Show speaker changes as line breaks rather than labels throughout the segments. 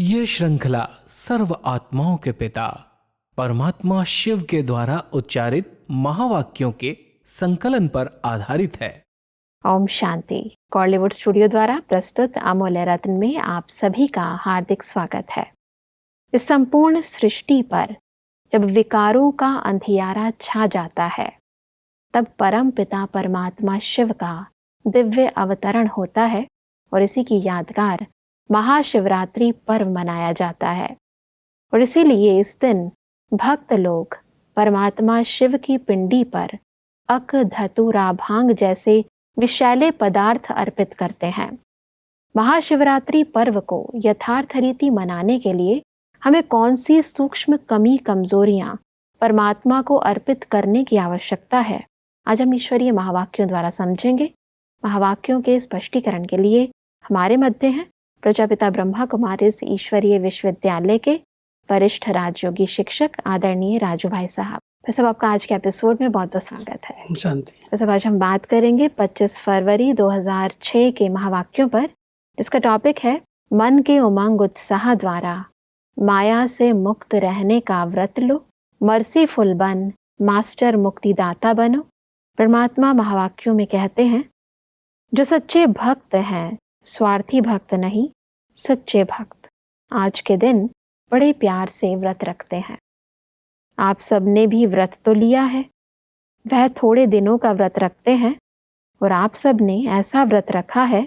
ये श्रृंखला सर्व आत्माओं के पिता परमात्मा शिव के द्वारा उच्चारित महावाक्यों के संकलन पर आधारित है।
ओम शांति। कॉलीवुड स्टूडियो द्वारा प्रस्तुत अमूल्य रत्न में आप सभी का हार्दिक स्वागत है। इस संपूर्ण सृष्टि पर जब विकारों का अंधियारा छा जाता है, तब परम पिता परमात्मा शिव का दिव्य अवतरण होता है और इसी की यादगार महाशिवरात्रि पर्व मनाया जाता है। और इसीलिए इस दिन भक्त लोग परमात्मा शिव की पिंडी पर अक, धतूरा, भांग जैसे विषैले पदार्थ अर्पित करते हैं। महाशिवरात्रि पर्व को यथार्थ रीति मनाने के लिए हमें कौन सी सूक्ष्म कमी कमजोरियां परमात्मा को अर्पित करने की आवश्यकता है, आज हम ईश्वरीय महावाक्यों द्वारा समझेंगे। महावाक्यों के स्पष्टीकरण के लिए हमारे मध्य हैं प्रजापिता ब्रह्मा कुमारी ईश्वरीय विश्वविद्यालय के वरिष्ठ राजयोगी शिक्षक आदरणीय राजू भाई साहब। फिर सब आपका आज के एपिसोड में बहुत बहुत स्वागत है।
शांति।
फिर सब आज हम बात करेंगे 25 फरवरी 2006 के महावाक्यों पर, जिसका टॉपिक है मन के उमंग उत्साह द्वारा माया से मुक्त रहने का व्रत लो, मर्सीफुल बन, मास्टर मुक्तिदाता बनो। परमात्मा महावाक्यों में कहते हैं, जो सच्चे भक्त हैं, स्वार्थी भक्त नहीं, सच्चे भक्त आज के दिन बड़े प्यार से व्रत रखते हैं। आप सब ने भी व्रत तो लिया है, वह थोड़े दिनों का व्रत रखते हैं, और आप सब ने ऐसा व्रत रखा है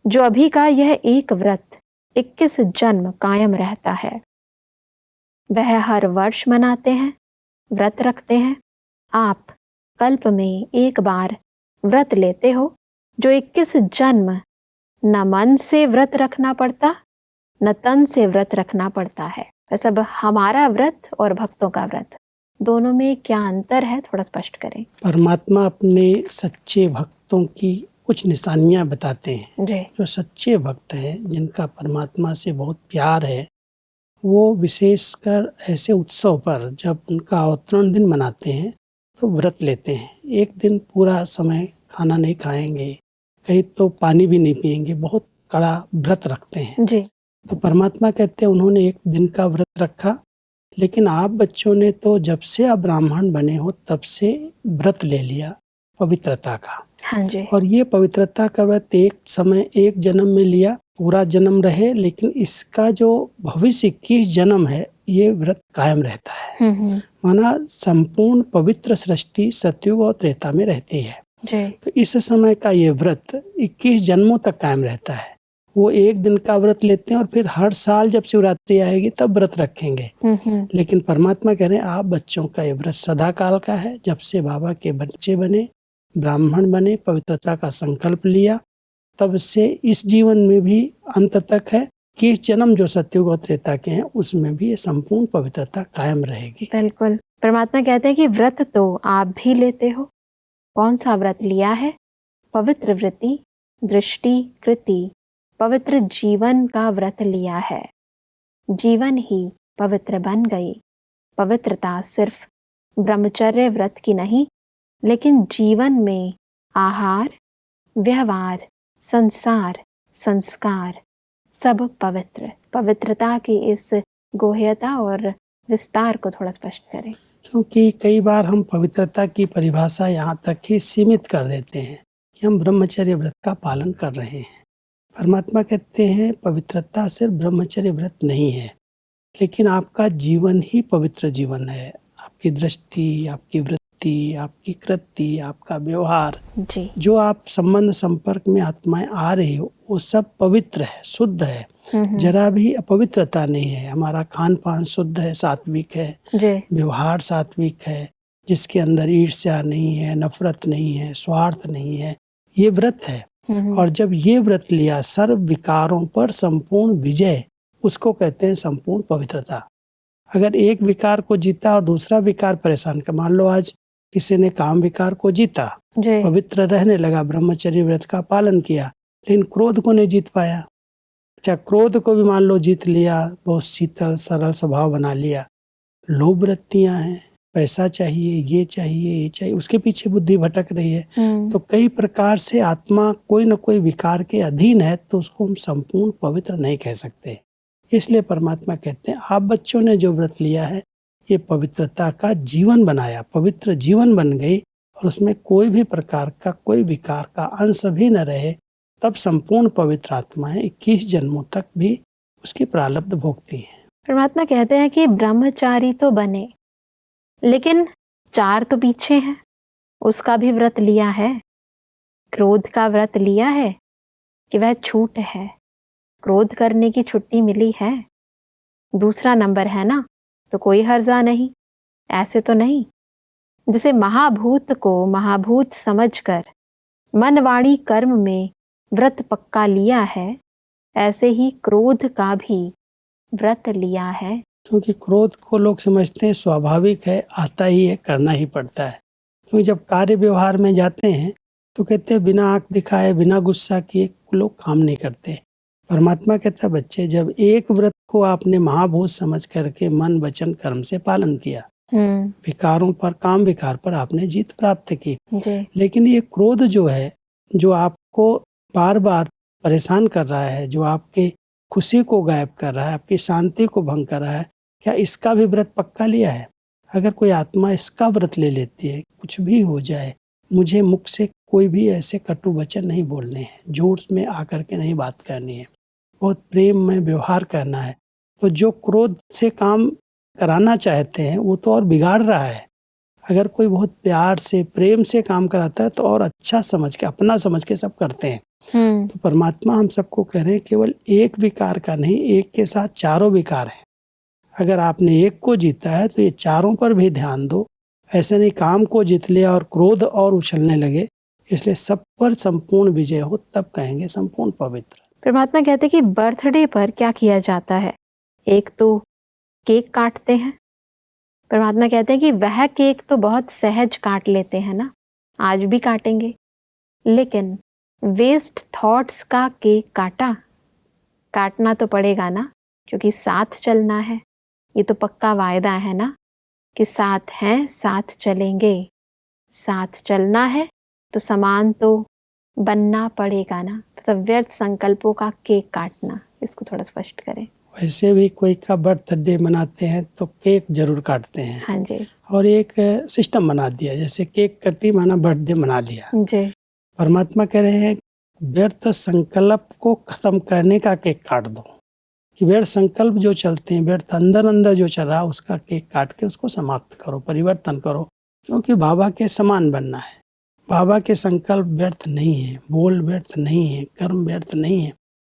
जो अभी का यह एक व्रत 21 जन्म कायम रहता है। वह हर वर्ष मनाते हैं, व्रत रखते हैं। आप कल्प में एक बार व्रत लेते हो, जो 21 जन्म न मन से व्रत रखना पड़ता, न तन से व्रत रखना पड़ता है। वैसे अब हमारा व्रत और भक्तों का व्रत, दोनों में क्या अंतर है, थोड़ा स्पष्ट करें।
परमात्मा अपने सच्चे भक्तों की कुछ निशानियां बताते हैं जी। जो सच्चे भक्त हैं, जिनका परमात्मा से बहुत प्यार है, वो विशेषकर ऐसे उत्सव पर जब उनका अवतरण दिन मनाते हैं तो व्रत लेते हैं। एक दिन पूरा समय खाना नहीं खाएंगे, कहीं तो पानी भी नहीं पिएंगे, बहुत कड़ा व्रत रखते हैं जी। तो परमात्मा कहते हैं उन्होंने एक दिन का व्रत रखा, लेकिन आप बच्चों ने तो जब से आप ब्राह्मण बने हो तब से व्रत ले लिया पवित्रता का।
हाँ जी।
और ये पवित्रता का व्रत एक समय एक जन्म में लिया, पूरा जन्म रहे, लेकिन इसका जो भविष्य 21 जन्म है, ये व्रत कायम रहता है। माना संपूर्ण पवित्र सृष्टि सतयुग और त्रेता में रहती है जी। तो इस समय का ये व्रत 21 जन्मों तक कायम रहता है। वो एक दिन का व्रत लेते हैं और फिर हर साल जब शिवरात्रि आएगी तब व्रत रखेंगे। लेकिन परमात्मा कह रहे हैं आप बच्चों का ये व्रत सदा काल का है। जब से बाबा के बच्चे बने, ब्राह्मण बने, पवित्रता का संकल्प लिया, तब से इस जीवन में भी अंत तक है कि इस जन्म जो सतयुग और त्रेता के हैं उसमें भी ये संपूर्ण पवित्रता कायम रहेगी।
बिल्कुल। परमात्मा कहते हैं कि व्रत तो आप भी लेते हो। कौन सा व्रत लिया है? पवित्र वृत्ति, दृष्टि, कृति, पवित्र जीवन का व्रत लिया है। जीवन ही पवित्र बन गई। पवित्रता सिर्फ ब्रह्मचर्य व्रत की नहीं, लेकिन जीवन में आहार, व्यवहार, संसार, संस्कार सब पवित्र। पवित्रता की इस गोह्यता और विस्तार को थोड़ा स्पष्ट करें।
क्योंकि कई बार हम पवित्रता की परिभाषा यहाँ तक ही सीमित कर देते हैं कि हम ब्रह्मचर्य व्रत का पालन कर रहे हैं। परमात्मा कहते हैं पवित्रता सिर्फ ब्रह्मचर्य व्रत नहीं है, लेकिन आपका जीवन ही पवित्र जीवन है। आपकी दृष्टि, आपकी वृत्ति, आपकी कृति, आपका व्यवहार जी। जो आप संबंध संपर्क में आत्माएं आ रही हो, वो सब पवित्र है, शुद्ध है, जरा भी अपवित्रता नहीं है। हमारा खान पान शुद्ध है, सात्विक है, व्यवहार सात्विक है, जिसके अंदर ईर्ष्या नहीं है, नफरत नहीं है, स्वार्थ नहीं है, ये व्रत है। और जब ये व्रत लिया, सर्व विकारों पर संपूर्ण विजय, उसको कहते हैं संपूर्ण पवित्रता। अगर एक विकार को जीता और दूसरा विकार परेशान कर, मान लो आज किसी ने काम विकार को जीता, पवित्र रहने लगा, ब्रह्मचर्य व्रत का पालन किया, लेकिन क्रोध को नहीं जीत पाया। अच्छा, क्रोध को भी मान लो जीत लिया, बहुत शीतल सरल स्वभाव बना लिया, लोभ वृत्तियां हैं, पैसा चाहिए, ये चाहिए, ये चाहिए, उसके पीछे बुद्धि भटक रही है। तो कई प्रकार से आत्मा कोई न कोई विकार के अधीन है, तो उसको हम संपूर्ण पवित्र नहीं कह सकते। इसलिए परमात्मा कहते हैं आप बच्चों ने जो व्रत लिया है ये पवित्रता का जीवन बनाया, पवित्र जीवन बन गई और उसमें कोई भी प्रकार का कोई विकार का अंश भी न रहे, तब संपूर्ण पवित्र आत्माएं 21 जन्मों तक भी उसकी प्रारब्ध भोगती हैं।
परमात्मा कहते हैं कि ब्रह्मचारी तो बने, लेकिन 4 तो पीछे हैं, उसका भी व्रत लिया है। क्रोध का व्रत लिया है कि वह छूट है, क्रोध करने की छुट्टी मिली है। दूसरा नंबर है ना, तो कोई हर्जा नहीं, ऐसे तो नहीं। जिसे महाभूत को महाभूत समझकर मन वाणी कर्म में व्रत पक्का लिया है, ऐसे ही क्रोध का भी व्रत लिया है।
क्योंकि क्रोध को लोग समझते हैं स्वाभाविक है, आता ही है, करना ही पड़ता है। क्योंकि जब कार्य व्यवहार में जाते हैं तो कहते हैं बिना आंख दिखाए बिना गुस्सा किए लोग काम नहीं करते। परमात्मा कहता है बच्चे, जब एक व्रत को आपने महाभूत समझ करके मन वचन कर्म से पालन किया, विकारों पर काम विकार पर आपने जीत प्राप्त की, लेकिन ये क्रोध जो है, जो आपको बार बार परेशान कर रहा है, जो आपके खुशी को गायब कर रहा है, आपकी शांति को भंग कर रहा है, क्या इसका भी व्रत पक्का लिया है? अगर कोई आत्मा इसका व्रत ले लेती है, कुछ भी हो जाए, मुझे मुख से कोई भी ऐसे कटु वचन नहीं बोलने हैं, जोर में आकर के नहीं बात करनी है, बहुत प्रेम में व्यवहार करना है, तो जो क्रोध से काम कराना चाहते हैं वो तो और बिगाड़ रहा है। अगर कोई बहुत प्यार से प्रेम से काम कराता है तो और अच्छा समझ के, अपना समझ के सब करते हैं। तो परमात्मा हम सबको कह रहे हैं केवल एक विकार का नहीं, एक के साथ चारों विकार हैं। अगर आपने एक को जीता है तो ये चारों पर भी ध्यान दो। ऐसे नहीं काम को जीत लिया और क्रोध और उछलने लगे, इसलिए सब पर संपूर्ण विजय हो, तब कहेंगे संपूर्ण पवित्र।
परमात्मा कहते कि बर्थडे पर क्या किया जाता है? एक तो केक काटते हैं। परमात्मा कहते हैं कि वह केक तो बहुत सहज काट लेते हैं ना, आज भी काटेंगे, लेकिन वेस्ट थॉट्स का केक काटना तो पड़ेगा ना, क्योंकि साथ चलना है। ये तो पक्का वायदा है ना कि साथ हैं साथ चलेंगे, साथ चलना है तो समान तो बनना पड़ेगा ना। मतलब व्यर्थ संकल्पों का केक काटना, इसको थोड़ा स्पष्ट करें।
वैसे भी कोई का बर्थडे मनाते हैं तो केक जरूर काटते हैं।
हाँ जी।
और एक सिस्टम बना दिया, जैसे केक कटी माना बर्थडे मना लिया
जी।
परमात्मा कह रहे हैं व्यर्थ संकल्प को खत्म करने का केक काट दो, कि व्यर्थ संकल्प जो चलते हैं, व्यर्थ अंदर जो चल रहा है, उसका केक काट के उसको समाप्त करो, परिवर्तन करो। क्योंकि बाबा के समान बनना है। बाबा के संकल्प व्यर्थ नहीं है, बोल व्यर्थ नहीं है, कर्म व्यर्थ नहीं है।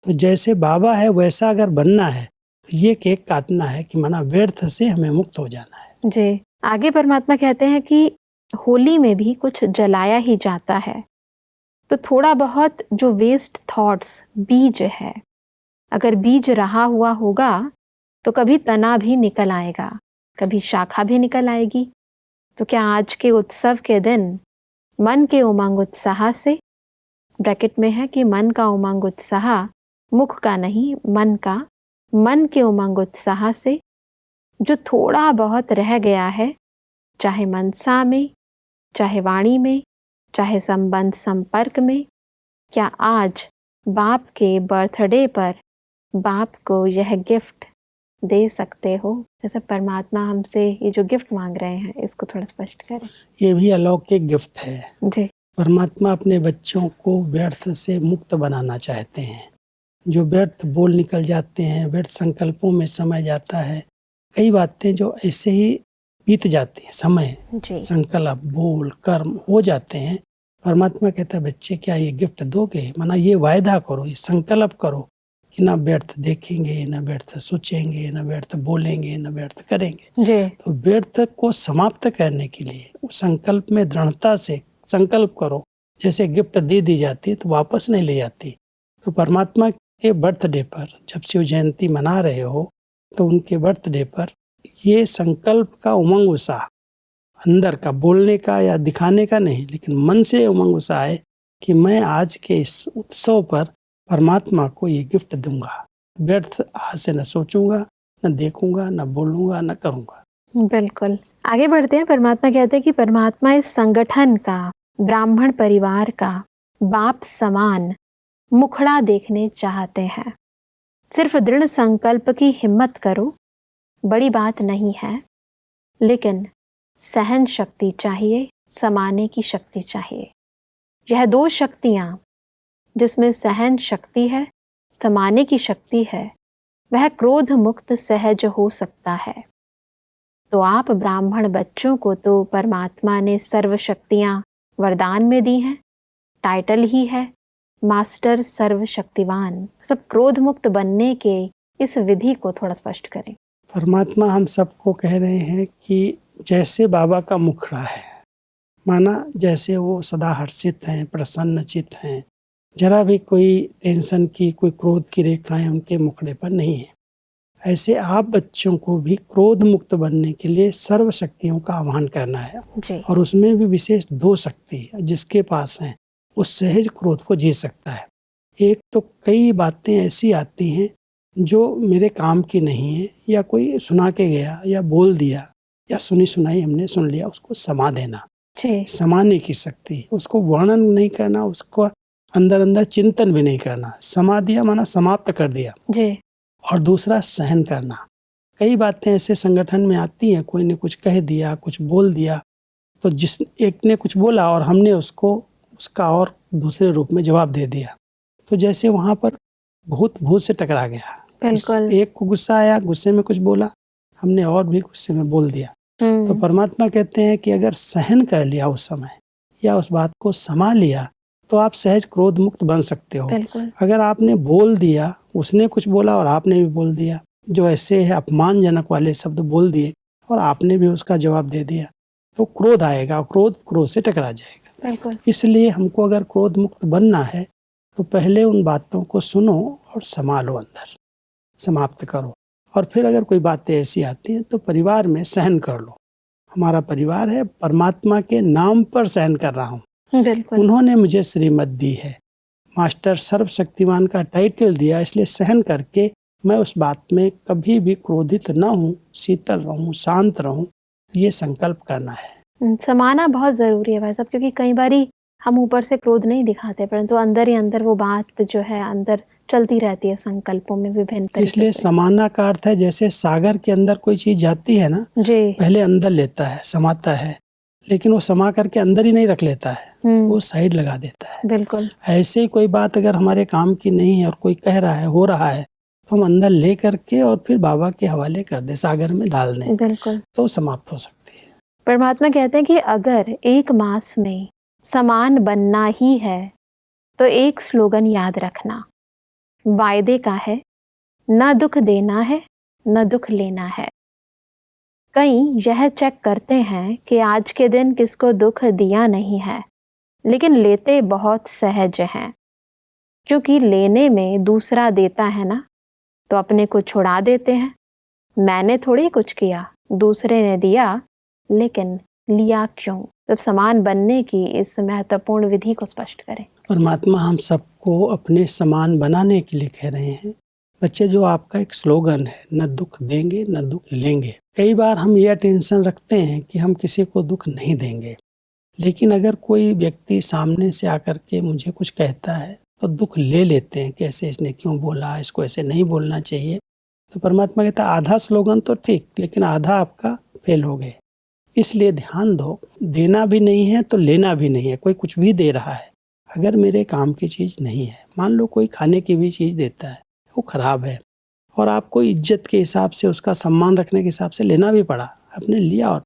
तो जैसे बाबा है वैसा अगर बनना है तो ये केक काटना है कि माना व्यर्थ से हमें मुक्त हो जाना है।
जी। आगे परमात्मा कहते हैं कि होली में भी कुछ जलाया ही जाता है, तो थोड़ा बहुत जो वेस्ट थॉट्स बीज है, अगर बीज रहा हुआ होगा तो कभी तना भी निकल आएगा, कभी शाखा भी निकल आएगी। तो क्या आज के उत्सव के दिन मन के उमंग उत्साह से, ब्रैकेट में है कि मन का उमंग उत्साह, मुख का नहीं, मन के उमंग उत्साह से जो थोड़ा बहुत रह गया है, चाहे मनसा में, चाहे वाणी में, चाहे संबंध संपर्क में, क्या आज बाप के बर्थडे पर बाप को यह गिफ्ट दे सकते हो? जैसे परमात्मा हमसे ये जो गिफ्ट मांग रहे हैं, इसको थोड़ा स्पष्ट करें।
ये भी अलौकिक गिफ्ट है
जी।
परमात्मा अपने बच्चों को व्यर्थ से मुक्त बनाना चाहते हैं। जो व्यर्थ बोल निकल जाते हैं, व्यर्थ संकल्पों में समय जाता है, कई बातें जो ऐसे ही बीत जाती हैं, समय संकल्प बोल कर्म हो जाते हैं। परमात्मा कहता है बच्चे क्या ये गिफ्ट दोगे? माना ये वायदा करो, ये संकल्प करो कि ना व्यर्थ देखेंगे, ना व्यर्थ सोचेंगे, ना व्यर्थ बोलेंगे, ना व्यर्थ करेंगे। तो व्यर्थ को समाप्त करने के लिए उस संकल्प में दृढ़ता से संकल्प करो। जैसे गिफ्ट दे दी जाती है तो वापस नहीं ले जाती। तो परमात्मा के बर्थडे पर जब शिव जयंती मना रहे हो तो उनके बर्थडे पर ये संकल्प का उमंग उत्साह, अंदर का बोलने का या दिखाने का नहीं, लेकिन मन से उमंग उत्साह है कि मैं आज के इस उत्सव पर परमात्मा को ये गिफ्ट दूंगा। व्यर्थ आज से न सोचूंगा, न देखूंगा, न बोलूंगा, न करूंगा।
बिल्कुल। आगे बढ़ते हैं। परमात्मा कहते हैं कि परमात्मा इस संगठन का, ब्राह्मण परिवार का बाप समान मुखड़ा देखने चाहते हैं। सिर्फ दृढ़ संकल्प की हिम्मत करो, बड़ी बात नहीं है, लेकिन सहन शक्ति चाहिए, समाने की शक्ति चाहिए। यह दो शक्तियाँ जिसमें सहन शक्ति है, समाने की शक्ति है, वह क्रोध मुक्त सहज हो सकता है। तो आप ब्राह्मण बच्चों को तो परमात्मा ने सर्व शक्तियाँ वरदान में दी हैं, टाइटल ही है मास्टर सर्वशक्तिवान। सब क्रोध मुक्त बनने के इस विधि को थोड़ा स्पष्ट करें।
परमात्मा हम सबको कह रहे हैं कि जैसे बाबा का मुखड़ा है, माना जैसे वो सदा हर्षित हैं, प्रसन्नचित हैं, जरा भी कोई टेंशन की, कोई क्रोध की रेखाएं उनके मुखड़े पर नहीं है, ऐसे आप बच्चों को भी क्रोध मुक्त बनने के लिए सर्व शक्तियों का आह्वान करना है
जी।
और उसमें भी विशेष दो शक्ति जिसके पास हैं उस सहज क्रोध को जीत सकता है। एक तो कई बातें ऐसी आती हैं जो मेरे काम की नहीं है, या कोई सुना के गया या बोल दिया या सुनी सुनाई हमने सुन लिया, उसको समा देना, समाने की शक्ति, उसको वर्णन नहीं करना, उसको अंदर अंदर चिंतन भी नहीं करना, समा दिया माना समाप्त कर दिया
जी।
और दूसरा सहन करना। कई बातें ऐसे संगठन में आती हैं, कोई ने कुछ कह दिया, कुछ बोल दिया, तो जिस एक ने कुछ बोला और हमने उसको उसका और दूसरे रूप में जवाब दे दिया, तो जैसे वहाँ पर भूत से टकरा गया।
बिल्कुल।
एक को गुस्सा आया, गुस्से में कुछ बोला, हमने और भी गुस्से में बोल दिया। तो परमात्मा कहते हैं कि अगर सहन कर लिया उस समय या उस बात को समा लिया तो आप सहज क्रोध मुक्त बन सकते हो। अगर आपने बोल दिया, उसने कुछ बोला और आपने भी बोल दिया, जो ऐसे है अपमानजनक वाले शब्द बोल दिए और आपने भी उसका जवाब दे दिया, तो क्रोध आएगा, क्रोध से टकरा जाएगा। इसलिए हमको अगर क्रोध मुक्त बनना है तो पहले उन बातों को सुनो और संभालो, अंदर समाप्त करो, और फिर अगर कोई बातें ऐसी आती हैं तो परिवार में सहन कर लो। हमारा परिवार है, परमात्मा के नाम पर सहन कर रहा हूँ। उन्होंने मुझे श्रीमत दी है, मास्टर सर्वशक्तिमान का टाइटल दिया, इसलिए सहन करके मैं उस बात में कभी भी क्रोधित न हूँ, शीतल रहूँ, शांत रहूँ, ये संकल्प करना है।
समाना बहुत ज़रूरी है भाई साहब, क्योंकि कई बारी हम ऊपर से क्रोध नहीं दिखाते, परंतु अंदर ही अंदर वो बात जो है अंदर चलती रहती है संकल्पों में विभिन्न तरीके से।
इसलिए समाना का अर्थ है जैसे सागर के अंदर कोई चीज जाती है ना, पहले अंदर लेता है, समाता है, लेकिन वो समा करके अंदर ही नहीं रख लेता है, वो साइड लगा देता है।
बिल्कुल।
ऐसे ही कोई बात अगर हमारे काम की नहीं है और कोई कह रहा है, हो रहा है, तो हम अंदर ले करके और फिर बाबा के हवाले कर दे, सागर में डाल दें,
बिल्कुल, तो
समाप्त हो सकती है।
परमात्मा कहते हैं कि अगर एक मास में समान बनना ही है तो एक स्लोगन याद रखना, वायदे का है, न दुख देना है न दुख लेना है। कई यह चेक करते हैं कि आज के दिन किसको दुख दिया नहीं है, लेकिन लेते बहुत सहज हैं, क्योंकि लेने में दूसरा देता है ना, तो अपने को छुड़ा देते हैं। मैंने थोड़ी कुछ किया, दूसरे ने दिया, लेकिन लिया क्यों? जब समान बनने की इस महत्वपूर्ण विधि को स्पष्ट करें।
परमात्मा हम सबको अपने समान बनाने के लिए कह रहे हैं। बच्चे, जो आपका एक स्लोगन है, न दुख देंगे न दुख लेंगे। कई बार हम यह टेंशन रखते हैं कि हम किसी को दुख नहीं देंगे, लेकिन अगर कोई व्यक्ति सामने से आकर के मुझे कुछ कहता है तो दुख ले लेते हैं कि ऐसे इसने क्यों बोला, इसको ऐसे नहीं बोलना चाहिए। तो परमात्मा कहता है आधा स्लोगन तो ठीक, लेकिन आधा आपका फेल हो गए। इसलिए ध्यान दो, देना भी नहीं है तो लेना भी नहीं है। कोई कुछ भी दे रहा है, अगर मेरे काम की चीज़ नहीं है, मान लो कोई खाने की भी चीज़ देता है, वो खराब है और आपको इज्जत के हिसाब से, उसका सम्मान रखने के हिसाब से लेना भी पड़ा, आपने लिया और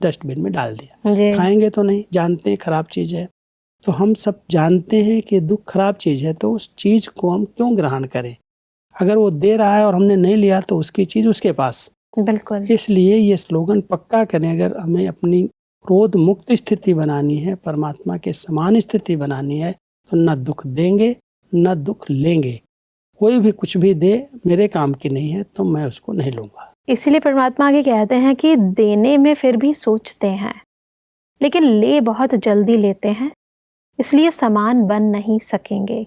डस्टबिन में डाल दिया। खाएंगे तो नहीं, जानते हैं खराब चीज़ है। तो हम सब जानते हैं कि दुख खराब चीज़ है, तो उस चीज़ को हम क्यों ग्रहण करें? अगर वो दे रहा है और हमने नहीं लिया तो उसकी चीज़ उसके पास।
बिल्कुल।
इसलिए ये स्लोगन पक्का करें, अगर हमें अपनी क्रोध मुक्त स्थिति बनानी है, परमात्मा के समान स्थिति बनानी है, तो न दुख देंगे न दुख लेंगे। कोई भी कुछ भी दे, मेरे काम की नहीं है तो मैं उसको नहीं लूंगा।
इसलिए परमात्मा आगे कहते हैं कि देने में फिर भी सोचते हैं, लेकिन ले बहुत जल्दी लेते हैं, इसलिए समान बन नहीं सकेंगे।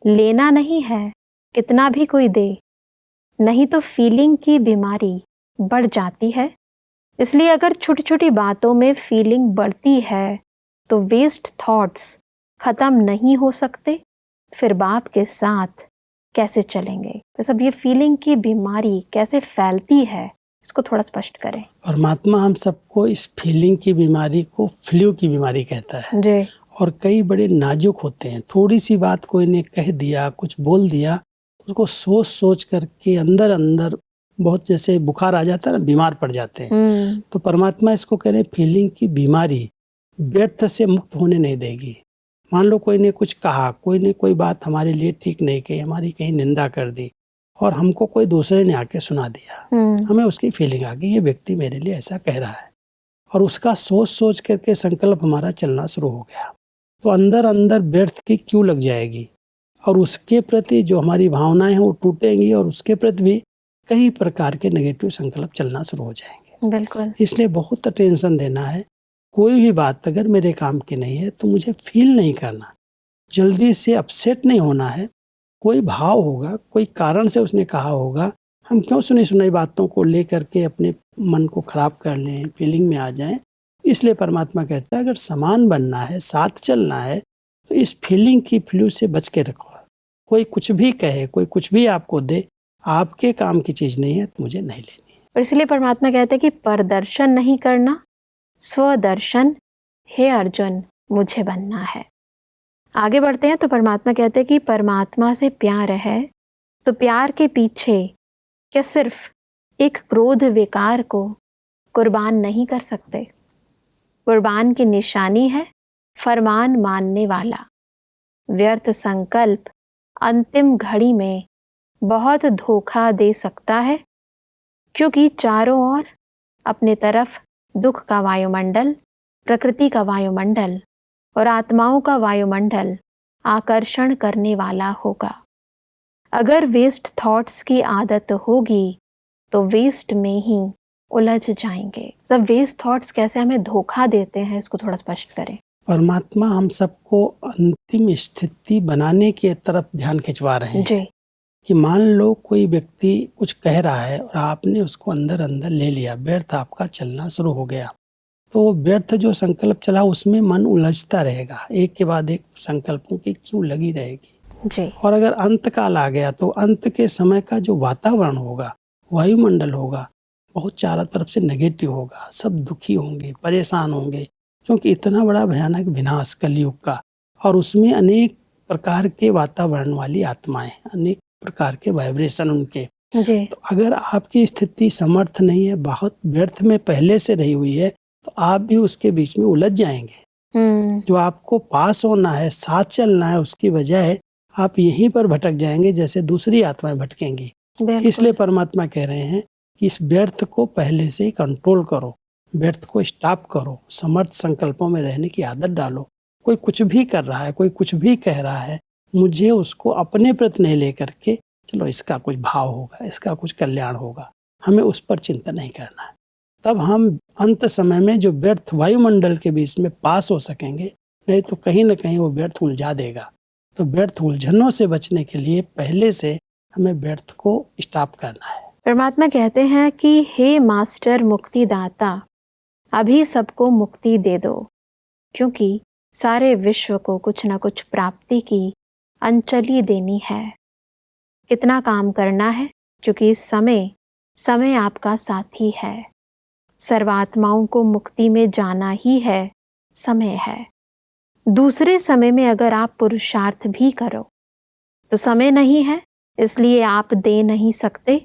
लेना नहीं है, कितना भी कोई दे, नहीं तो फीलिंग की बीमारी बढ़ जाती है। इसलिए अगर छोटी छोटी बातों में फीलिंग बढ़ती है तो वेस्ट थॉट्स खत्म नहीं हो सकते, फिर बाप के साथ कैसे चलेंगे? तो सब ये फीलिंग की बीमारी कैसे फैलती है, इसको थोड़ा स्पष्ट करें।
परमात्मा हम सबको इस फीलिंग की बीमारी को फ्लू की बीमारी कहता है।
जी।
और कई बड़े नाजुक होते हैं। थोड़ी सी बात कोई ने कह दिया, कुछ बोल दिया, उसको सोच सोच करके अंदर अंदर बहुत जैसे बुखार आ जाता है ना, बीमार पड़ जाते हैं। तो परमात्मा इसको कह रहे हैं फीलिंग की बीमारी व्यर्थ से मुक्त होने नहीं देगी। मान लो कोई ने कुछ कहा, कोई ने कोई बात हमारे लिए ठीक नहीं कही, हमारी कहीं निंदा कर दी और हमको कोई दूसरे ने आके सुना दिया, हमें उसकी फीलिंग आ गई ये व्यक्ति मेरे लिए ऐसा कह रहा है, और उसका सोच सोच करके संकल्प हमारा चलना शुरू हो गया। तो अंदर अंदर व्यर्थ की क्यों लग जाएगी और उसके प्रति जो हमारी भावनाएं हैं वो टूटेंगी और उसके प्रति भी कई प्रकार के नेगेटिव संकल्प चलना शुरू हो जाएंगे।
बिल्कुल।
इसलिए बहुत टेंशन देना है। कोई भी बात अगर मेरे काम की नहीं है तो मुझे फील नहीं करना, जल्दी से अपसेट नहीं होना है। कोई भाव होगा, कोई कारण से उसने कहा होगा, हम क्यों सुनी सुनाई बातों को लेकर के अपने मन को खराब कर लें, फीलिंग में आ जाएं। इसलिए परमात्मा कहता है अगर समान बनना है, साथ चलना है, तो इस फीलिंग की फ्लू से बच के रखो। कोई कुछ भी कहे, कोई कुछ भी आपको दे, आपके काम की चीज नहीं है तो मुझे नहीं लेनी।
और इसलिए परमात्मा कहते हैं कि प्रदर्शन नहीं करना, स्वदर्शन, हे अर्जुन मुझे बनना है। आगे बढ़ते हैं तो परमात्मा कहते हैं कि परमात्मा से प्यार है तो प्यार के पीछे क्या सिर्फ एक क्रोध विकार को कुर्बान नहीं कर सकते। कुर्बान की निशानी है फरमान मानने वाला। व्यर्थ संकल्प अंतिम घड़ी में बहुत धोखा दे सकता है, क्योंकि चारों ओर अपने तरफ दुख का वायुमंडल, प्रकृति का वायुमंडल और आत्माओं का वायुमंडल आकर्षण करने वाला होगा। अगर वेस्ट थॉट्स की आदत होगी तो वेस्ट में ही उलझ जाएंगे। सब वेस्ट थॉट्स कैसे हमें धोखा देते हैं, इसको थोड़ा स्पष्ट करें।
परमात्मा हम सबको अंतिम स्थिति बनाने की तरफ ध्यान खिंचवा रहे हैं।
जी।
कि मान लो कोई व्यक्ति कुछ कह रहा है और आपने उसको अंदर अंदर ले लिया, व्यर्थ आपका चलना शुरू हो गया, तो व्यर्थ जो संकल्प चला उसमें मन उलझता रहेगा, एक के बाद एक संकल्पों की क्यों लगी रहेगी।
जी।
और अगर अंत काल आ गया तो अंत के समय का जो वातावरण होगा, वायुमंडल होगा, बहुत चारों तरफ से नेगेटिव होगा, सब दुखी होंगे, परेशान होंगे, क्योंकि इतना बड़ा भयानक विनाश कलयुग का, और उसमें अनेक प्रकार के वातावरण वाली आत्माएं, अनेक प्रकार के वाइब्रेशन उनके।
जी।
तो अगर आपकी स्थिति समर्थ नहीं है, बहुत व्यर्थ में पहले से रही हुई है, तो आप भी उसके बीच में उलझ जाएंगे। जो आपको पास होना है, साथ चलना है, उसकी बजाय आप यहीं पर भटक जाएंगे जैसे दूसरी आत्माएं भटकेंगी। इसलिए परमात्मा कह रहे हैं कि इस व्यर्थ को पहले से ही कंट्रोल करो, व्यर्थ को स्टॉप करो, समर्थ संकल्पों में रहने की आदत डालो। कोई कुछ भी कर रहा है, कोई कुछ भी कह रहा है, मुझे उसको अपने प्रति नहीं लेकर के चलो इसका कुछ भाव होगा, इसका कुछ कल्याण होगा, हमें उस पर चिंता नहीं करना है। तब हम अंत समय में जो व्यर्थ वायुमंडल के बीच में पास हो सकेंगे, नहीं तो कहीं न कहीं वो व्यर्थ उलझा देगा। तो व्यर्थ उलझनों से बचने के लिए पहले से हमें व्यर्थ को स्टॉप करना है।
परमात्मा कहते हैं कि हे मास्टर मुक्तिदाता, अभी सबको मुक्ति दे दो, क्योंकि सारे विश्व को कुछ न कुछ प्राप्ति की अंजलि देनी है। कितना काम करना है, क्योंकि समय आपका साथी है। सर्वात्माओं को मुक्ति में जाना ही है, समय है। दूसरे समय में अगर आप पुरुषार्थ भी करो तो समय नहीं है, इसलिए आप दे नहीं सकते।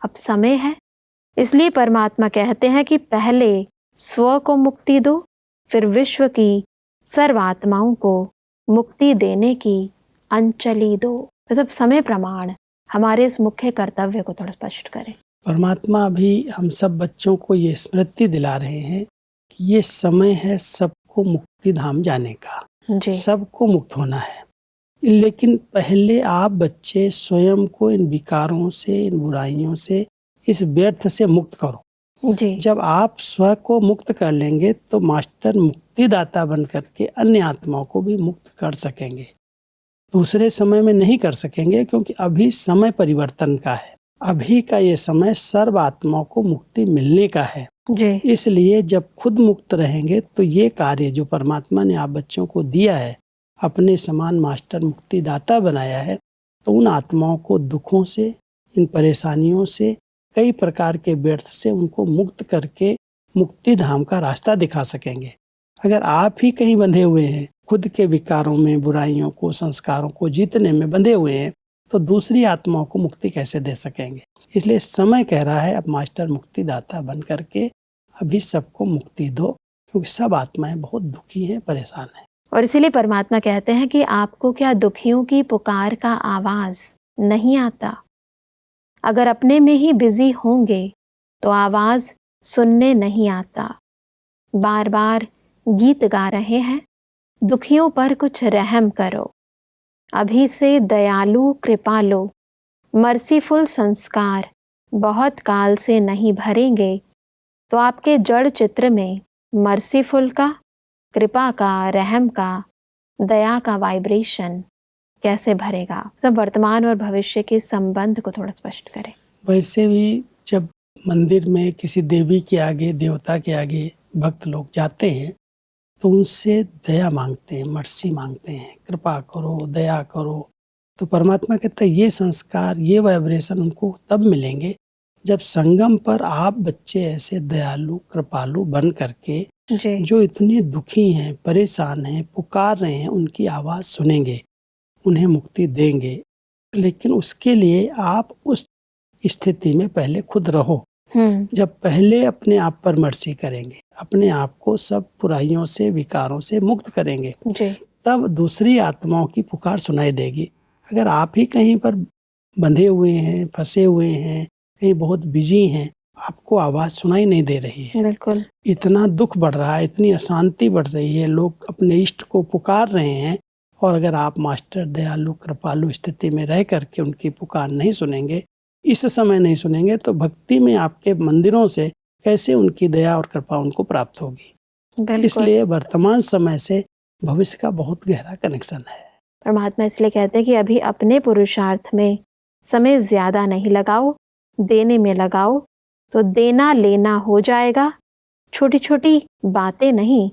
अब समय है, इसलिए परमात्मा कहते हैं कि पहले स्व को मुक्ति दो, फिर विश्व की सर्वात्माओं को मुक्ति देने की अंजलि दो। सब समय प्रमाण हमारे इस मुख्य कर्तव्य को थोड़ा स्पष्ट करें।
परमात्मा भी हम सब बच्चों को ये स्मृति दिला रहे हैं कि ये समय है सबको मुक्ति धाम जाने का, सबको मुक्त होना है। लेकिन पहले आप बच्चे स्वयं को इन विकारों से, इन बुराइयों से, इस व्यर्थ से मुक्त करो।
जी।
जब आप स्व को मुक्त कर लेंगे तो मास्टर मुक्तिदाता बन करके अन्य आत्माओं को भी मुक्त कर सकेंगे। दूसरे समय में नहीं कर सकेंगे, क्योंकि अभी समय परिवर्तन का है। अभी का ये समय सर्व आत्माओं को मुक्ति मिलने का है।
जी।
इसलिए जब खुद मुक्त रहेंगे तो ये कार्य जो परमात्मा ने आप बच्चों को दिया है, अपने समान मास्टर मुक्तिदाता बनाया है, तो उन आत्माओं को दुखों से, इन परेशानियों से, कई प्रकार के व्यर्थ से उनको मुक्त करके मुक्ति धाम का रास्ता दिखा सकेंगे। अगर आप ही कहीं बंधे हुए हैं, खुद के विकारों में, बुराइयों को, संस्कारों को जीतने में बंधे हुए हैं, तो दूसरी आत्माओं को मुक्ति कैसे दे सकेंगे। इसलिए समय कह रहा है अब मास्टर मुक्तिदाता बन करके अभी सबको मुक्ति दो, क्योंकि सब आत्माएं बहुत दुखी हैं, परेशान हैं।
और इसीलिए परमात्मा कहते हैं कि आपको क्या दुखियों की पुकार का आवाज नहीं आता? अगर अपने में ही बिजी होंगे तो आवाज सुनने नहीं आता। बार बार गीत गा रहे हैं, दुखियों पर कुछ रहम करो, अभी से दयालु कृपालु मर्सीफुल संस्कार बहुत काल से नहीं भरेंगे तो आपके जड़ चित्र में मर्सीफुल का, कृपा का, रहम का, दया का वाइब्रेशन कैसे भरेगा? सब वर्तमान और भविष्य के संबंध को थोड़ा स्पष्ट करें।
वैसे भी जब मंदिर में किसी देवी के आगे, देवता के आगे भक्त लोग जाते हैं तो उनसे दया मांगते हैं, मर्सी मांगते हैं, कृपा करो, दया करो। तो परमात्मा कहता है ये संस्कार, ये वाइब्रेशन उनको तब मिलेंगे जब संगम पर आप बच्चे ऐसे दयालु कृपालु बन करके जो इतने दुखी हैं, परेशान हैं, पुकार रहे हैं, उनकी आवाज़ सुनेंगे, उन्हें मुक्ति देंगे। लेकिन उसके लिए आप उस स्थिति में पहले खुद रहो। जब पहले अपने आप पर मर्सी करेंगे, अपने आप को सब बुराइयों से, विकारों से मुक्त करेंगे, तब दूसरी आत्माओं की पुकार सुनाई देगी। अगर आप ही कहीं पर बंधे हुए हैं, फंसे हुए हैं, कहीं बहुत बिजी हैं, आपको आवाज़ सुनाई नहीं दे रही है।
बिल्कुल।
इतना दुख बढ़ रहा है, इतनी अशांति बढ़ रही है, लोग अपने इष्ट को पुकार रहे हैं, और अगर आप मास्टर दयालु कृपालु स्थिति में रह करके उनकी पुकार नहीं सुनेंगे, इस समय नहीं सुनेंगे, तो भक्ति में आपके मंदिरों से कैसे उनकी दया और कृपा उनको प्राप्त होगी। इसलिए वर्तमान समय से भविष्य का बहुत गहरा कनेक्शन है।
परमात्मा इसलिए कहते हैं कि अभी अपने पुरुषार्थ में समय ज्यादा नहीं लगाओ, देने में लगाओ, तो देना लेना हो जाएगा। छोटी छोटी बातें नहीं,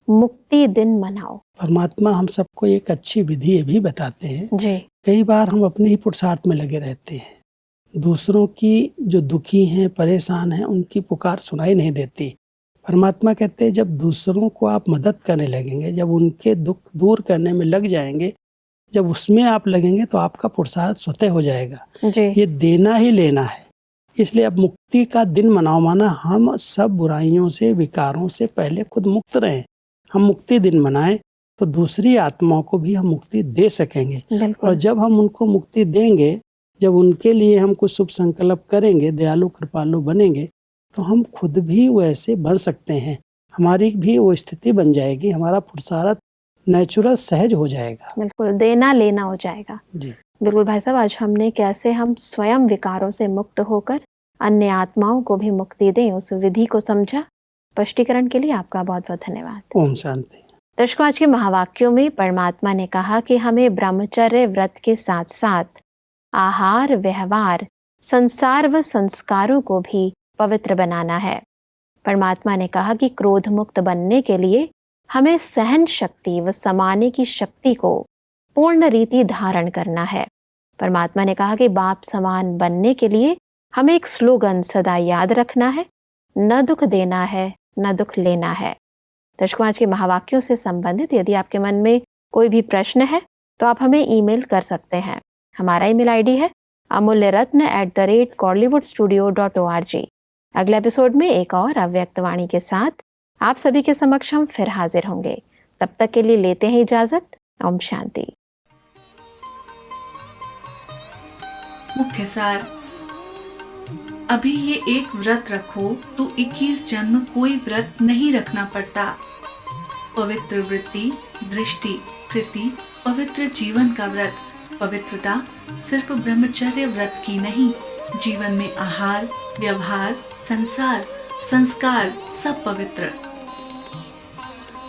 मुक्ति दिन मनाओ।
परमात्मा हम सबको एक अच्छी विधि ये भी बताते हैं जी। कई बार हम अपने ही पुरुषार्थ में लगे रहते हैं, दूसरों की जो दुखी हैं, परेशान हैं, उनकी पुकार सुनाई नहीं देती। परमात्मा कहते हैं जब दूसरों को आप मदद करने लगेंगे, जब उनके दुख दूर करने में लग जाएंगे, जब उसमें आप लगेंगे, तो आपका पुरुषार्थ स्वतः हो जाएगा जी। ये देना ही लेना है। इसलिए अब मुक्ति का दिन मनाओ, माना हम सब बुराइयों से, विकारों से पहले खुद मुक्त रहें। हम मुक्ति दिन मनाएं तो दूसरी आत्माओं को भी हम मुक्ति दे सकेंगे। और जब हम उनको मुक्ति देंगे, जब उनके लिए हम कुछ शुभ संकल्प करेंगे, दयालु कृपालु बनेंगे, तो हम खुद भी वैसे बन सकते हैं। हमारी भी वो स्थिति बन जाएगी, हमारा पुरुषार्थ नेचुरल सहज हो जाएगा।
बिल्कुल, देना लेना हो जाएगा
जी।
बिल्कुल भाई साहब, आज हमने कैसे हम स्वयं विकारों से मुक्त होकर अन्य आत्माओं को भी मुक्ति दें, उस विधि को समझा। स्पष्टीकरण के लिए आपका बहुत बहुत धन्यवाद।
ओम शांति।
दर्शकों, आज के महावाक्यों में परमात्मा ने कहा कि हमें ब्रह्मचर्य व्रत के साथ साथ आहार, व्यवहार, संसार व संस्कारों को भी पवित्र बनाना है। परमात्मा ने कहा कि क्रोध मुक्त बनने के लिए हमें सहन शक्ति व समाने की शक्ति को पूर्ण रीति धारण करना है। परमात्मा ने कहा कि बाप समान बनने के लिए हमें एक स्लोगन सदा याद रखना है, न दुख देना है, न दुख लेना है। दर्शकों, आज के महावाक्यों से संबंधित यदि आपके मन में कोई भी प्रश्न है तो आप हमें ईमेल कर सकते हैं। हमारा ईमेल आईडी है amulyaratna@kollywoodstudio.org। अगले एपिसोड में एक और अव्यक्त वाणी के साथ आप सभी के समक्ष हम फिर हाजिर होंगे। तब तक के लिए लेते हैं इजाजत। ओम शांति।
मुख्य सार, अभी ये एक व्रत रखो तो 21 जन्म कोई व्रत नहीं रखना पड़ता। पवित्र वृत्ति, दृष्टि, कृति, पवित्र जीवन का व्रत। पवित्रता सिर्फ ब्रह्मचर्य व्रत की नहीं, जीवन में आहार, व्यवहार, संसार, संस्कार सब पवित्र।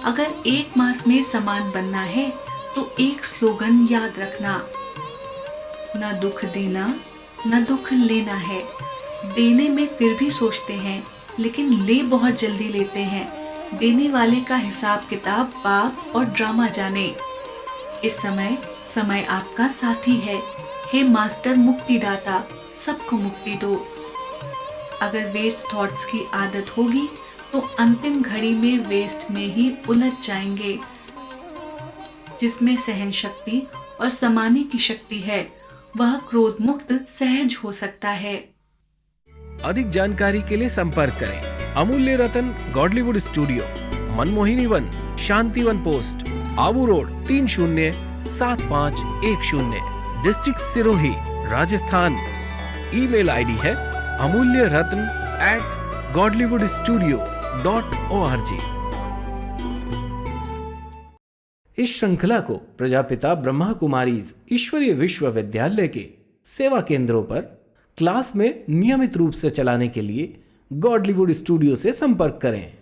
अगर एक मास में समान बनना है तो एक स्लोगन याद रखना, न दुख देना, न दुख लेना है। देने में फिर भी सोचते हैं, लेकिन ले बहुत जल्दी लेते हैं। देने वाले का हिसाब किताब पाप और ड्रामा जाने। इस समय आपका साथी है, हे मास्टर मुक्तिदाता, सबको मुक्ति दो। अगर वेस्ट थॉट्स की आदत होगी तो अंतिम घड़ी में वेस्ट में ही उलझ जाएंगे। जिसमें सहन शक्ति और समाने की शक्ति है, वह क्रोध मुक्त सहज हो सकता है।
अधिक जानकारी के लिए संपर्क करें Amulya Ratan Godlywood studio, Manmohini Van, Shantivan post, Abu road 307510, district Sirohi, Rajasthan. Email ID है amulyaratn@godlywoodstudio.org। इस श्रृंखला को प्रजापिता ब्रह्मा कुमारीज ईश्वरीय विश्वविद्यालय के सेवा केंद्रों पर क्लास में नियमित रूप से चलाने के लिए गॉडलीवुड स्टूडियो से संपर्क करें।